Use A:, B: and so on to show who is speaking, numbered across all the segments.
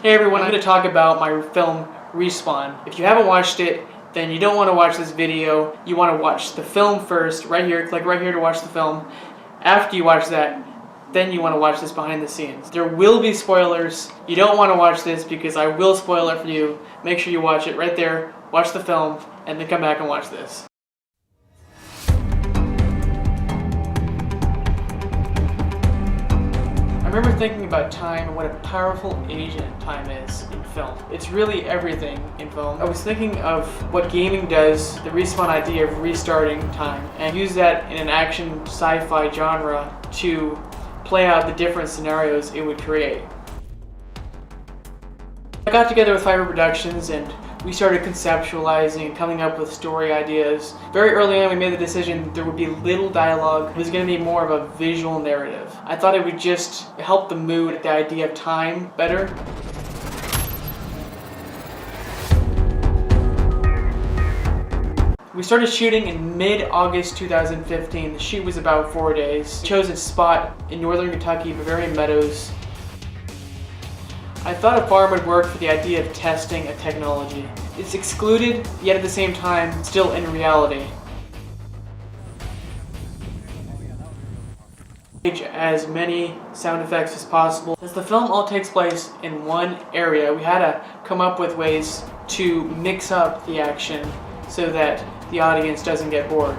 A: Hey everyone, I'm going to talk about my film ReSPAWN. If you haven't watched it, then you don't want to watch this video. You want to watch the film first, right here. Click right here to watch the film. After you watch that, then you want to watch this behind the scenes. There will be spoilers. You don't want to watch this because I will spoil it for you. Make sure you watch it right there, watch the film, and then come back and watch this. I remember thinking about time and what a powerful agent time is in film. It's really everything in film. I was thinking of what gaming does, the ReSpawn idea of restarting time, and use that in an action sci-fi genre to play out the different scenarios it would create. I got together with Pfeiffer Productions and we started conceptualizing and coming up with story ideas. Very early on we made the decision there would be little dialogue. It was going to be more of a visual narrative. I thought it would just help the mood, the idea of time better. We started shooting in mid-August 2015. The shoot was about 4 days. We chose a spot in northern Kentucky, Bavarian Meadows. I thought a farm would work for the idea of testing a technology. It's excluded, yet at the same time, still in reality. As many sound effects as possible. As the film all takes place in one area, we had to come up with ways to mix up the action so that the audience doesn't get bored.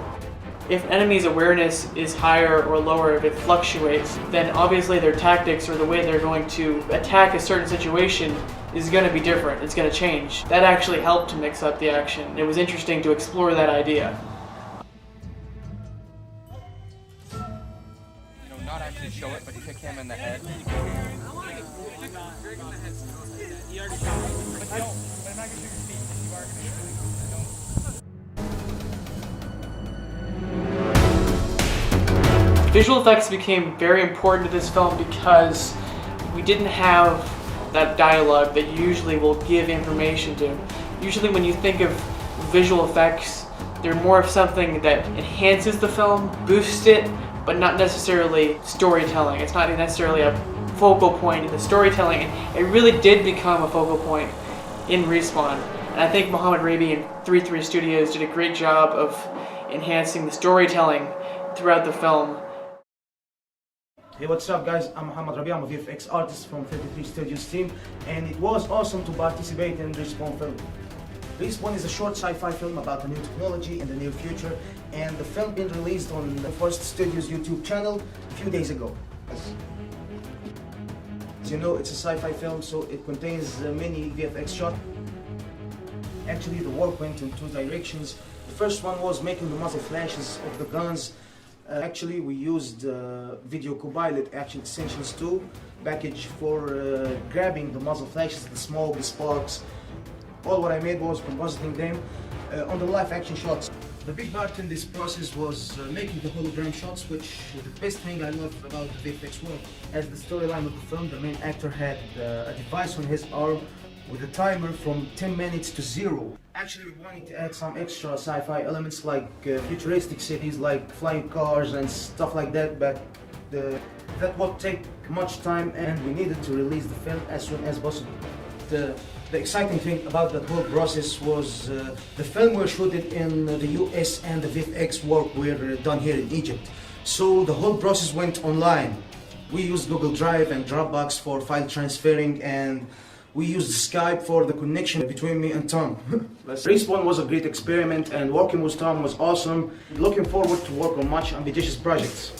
A: If an enemy's awareness is higher or lower, if it fluctuates, then obviously their tactics or the way they're going to attack a certain situation is going to be different. It's going to change. That actually helped to mix up the action. It was interesting to explore that idea.
B: Not actually show it, but hit him in the head.
A: Visual effects became very important to this film because we didn't have that dialogue that usually will give information to. Usually when you think of visual effects, they're more of something that enhances the film, boosts it, but not necessarily storytelling. It's not necessarily a focal point in the storytelling. It really did become a focal point in ReSpawn. And I think Mohammed Rabi and 3-3 Studios did a great job of enhancing the storytelling throughout the film.
C: Hey, what's up guys? I'm Mohammed Rabi, I'm a VFX artist from 33 Studios team, and it was awesome to participate in ReSpawn film. ReSpawn is a short sci-fi film about a new technology in the near future, and the film been released on the First Studios YouTube channel a few days ago. As you know, it's a sci-fi film, so it contains many VFX shots. Actually, the work went in two directions. The first one was making the muzzle flashes of the guns. Actually, we used Video Copilot Action Extensions 2 package for grabbing the muzzle flashes, the smoke, the sparks. All what I made was compositing them on the live action shots. The big part in this process was making the hologram shots, which is the best thing I love about the VFX work. As the storyline of the film, the main actor had a device on his arm with a timer from 10 minutes to 0. Actually, we wanted to add some extra sci-fi elements like futuristic cities, like flying cars and stuff like that, but that would take much time and we needed to release the film as soon as possible. The exciting thing about that whole process was the film was shot in the US and the VFX work were done here in Egypt. So the whole process went online. We used Google Drive and Dropbox for file transferring, and we used Skype for the connection between me and Tom. ReSpawn was a great experiment and working with Tom was awesome. Looking forward to work on much ambitious projects.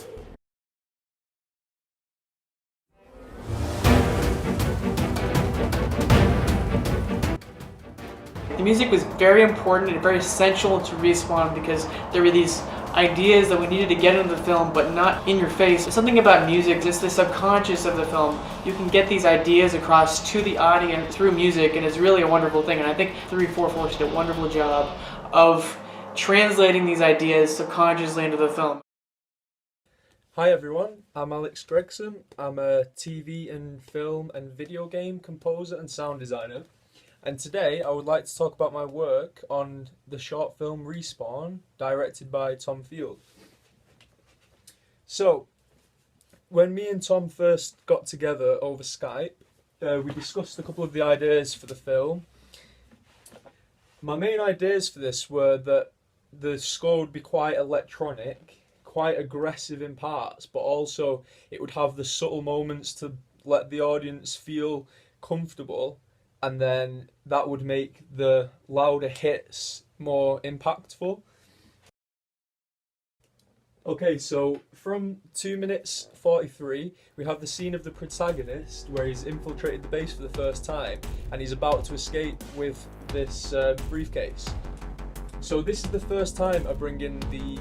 A: The music was very important and very essential to ReSpawn because there were these ideas that we needed to get into the film but not in your face. There's something about music, just the subconscious of the film. You can get these ideas across to the audience through music, and it's really a wonderful thing, and I think 344 did a wonderful job of translating these ideas subconsciously into the film.
D: Hi everyone, I'm Alex Gregson. I'm a TV and film and video game composer and sound designer. And today I would like to talk about my work on the short film ReSpawn, directed by Tom Field. So, when me and Tom first got together over Skype, we discussed a couple of the ideas for the film. My main ideas for this were that the score would be quite electronic, quite aggressive in parts, but also it would have the subtle moments to let the audience feel comfortable, and then that would make the louder hits more impactful. Okay, so from 2 minutes 43, we have the scene of the protagonist where he's infiltrated the base for the first time and he's about to escape with this briefcase. So this is the first time I bring in the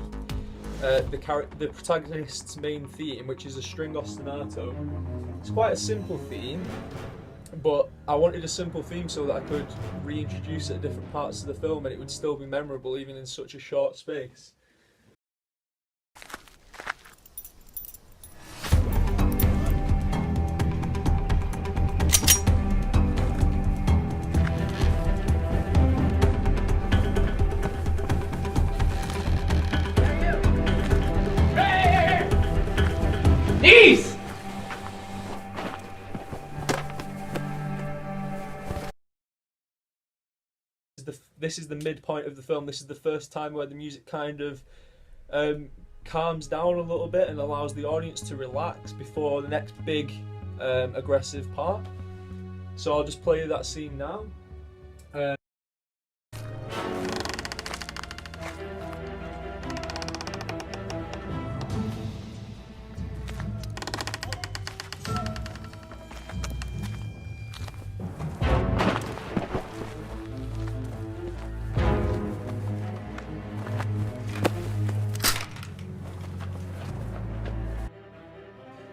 D: protagonist's main theme, which is a string ostinato. It's quite a simple theme, but I wanted a simple theme so that I could reintroduce it at different parts of the film and it would still be memorable even in such a short space.
A: Knees!
D: This is the midpoint of the film. This is the first time where the music kind of calms down a little bit and allows the audience to relax before the next big aggressive part. So I'll just play that scene now.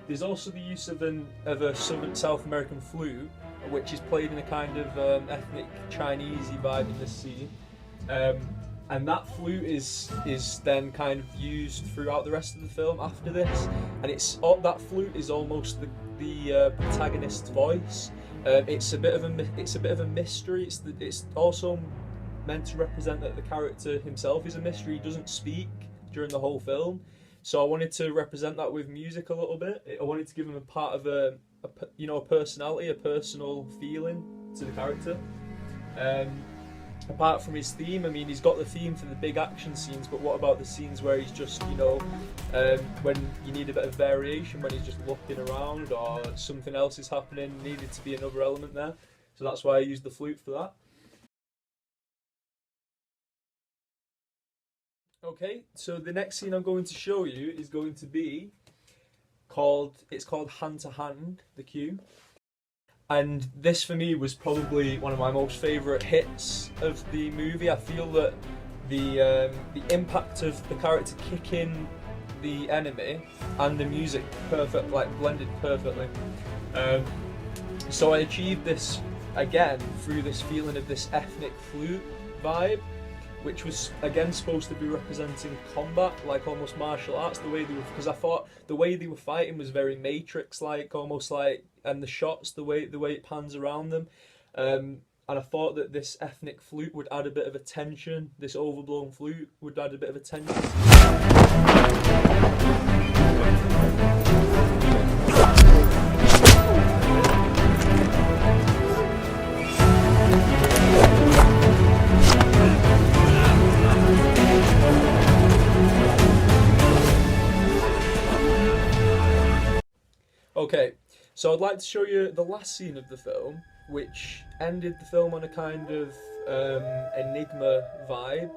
D: There's also the use of a South American flute, which is played in a kind of ethnic Chinese-y vibe in this scene. And that flute is then kind of used throughout the rest of the film after this, and that flute is almost the protagonist's voice. It's a bit of a mystery. It's also meant to represent that the character himself is a mystery. He doesn't speak during the whole film. So I wanted to represent that with music a little bit. I wanted to give him a part of a personality, a personal feeling to the character. Apart from his theme, I mean, he's got the theme for the big action scenes, but what about the scenes where he's just, when you need a bit of variation, when he's just looking around or something else is happening, needed to be another element there. So that's why I used the flute for that. Okay, so the next scene I'm going to show you is going to be called Hand to Hand, the cue. And this for me was probably one of my most favourite hits of the movie. I feel that the impact of the character kicking the enemy and the music blended perfectly. So I achieved this again through this feeling of this ethnic flute vibe, which was again supposed to be representing combat, like almost martial arts, because I thought the way they were fighting was very Matrix-like, almost like, and the shots, the way it pans around them, and I thought that this ethnic flute would add a bit of a tension. This overblown flute would add a bit of a tension. Okay, so I'd like to show you the last scene of the film, which ended the film on a kind of enigma vibe.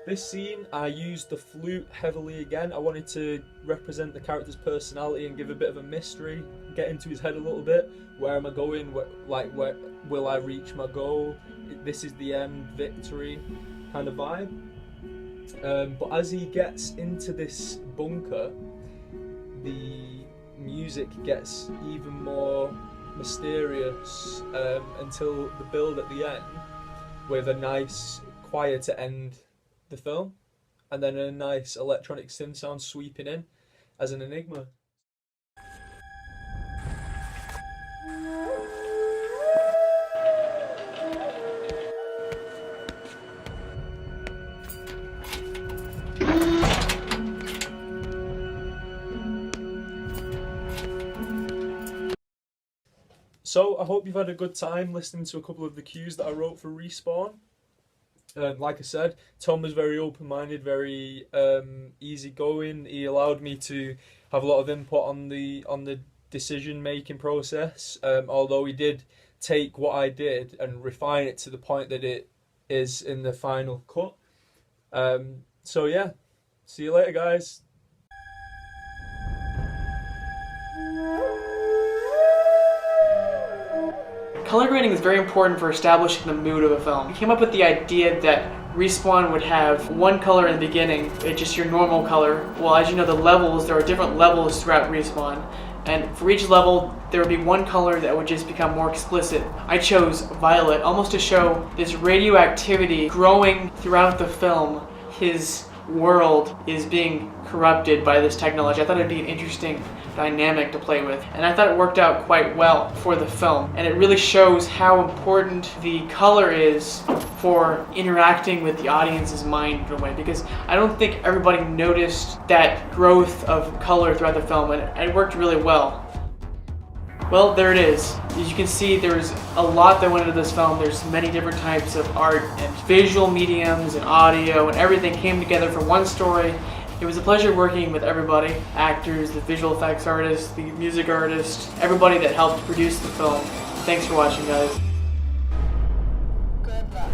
D: This scene, I used the flute heavily again. I wanted to represent the character's personality and give a bit of a mystery, get into his head a little bit. Where am I going? Where will I reach my goal? This is the end, victory kind of vibe. But as he gets into this bunker, the music gets even more mysterious until the build at the end, with a nice choir to end the film, and then a nice electronic synth sound sweeping in as an enigma. So I hope you've had a good time listening to a couple of the cues that I wrote for ReSPAWN. Like I said, Tom was very open-minded, very easygoing. He allowed me to have a lot of input on the decision-making process. Although he did take what I did and refine it to the point that it is in the final cut. So yeah, see you later, guys.
A: Color grading is very important for establishing the mood of a film. We came up with the idea that ReSPAWN would have one color in the beginning, it's just your normal color. Well, as you know, there are different levels throughout ReSPAWN. And for each level, there would be one color that would just become more explicit. I chose violet, almost to show this radioactivity growing throughout the film. His world is being corrupted by this technology. I thought it'd be an interesting dynamic to play with, and I thought it worked out quite well for the film, and it really shows how important the color is for interacting with the audience's mind in a way, because I don't think everybody noticed that growth of color throughout the film, and it worked really well. Well, there it is. As you can see, there's a lot that went into this film. There's many different types of art and visual mediums and audio, and everything came together for one story. It was a pleasure working with everybody, actors, the visual effects artists, the music artists, everybody that helped produce the film. Thanks for watching, guys.
E: Good luck.